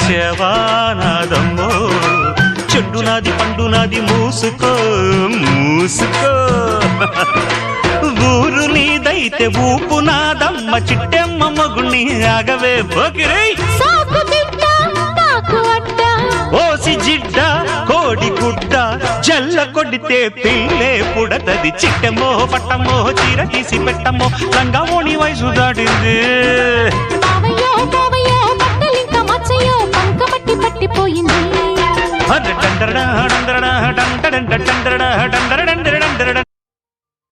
వచ్చేవా నాదమ్మో చెడ్డు నాది పండు నాది మూసుకో మూసుకో ఊరు నీదైతే ఊపు నాదమ్మ చిట్టెమ్మ మగుణ్ణి ఆగవే బొకిరై ఓసి జిడ్డ కోడి గుడ్డ జల్ల కొడితే పిల్లే పుడతది చిట్టమో పట్టమో చీర తీసి పెట్టమో లంగామోణి వయసు దాటింది పట్టిపోయింది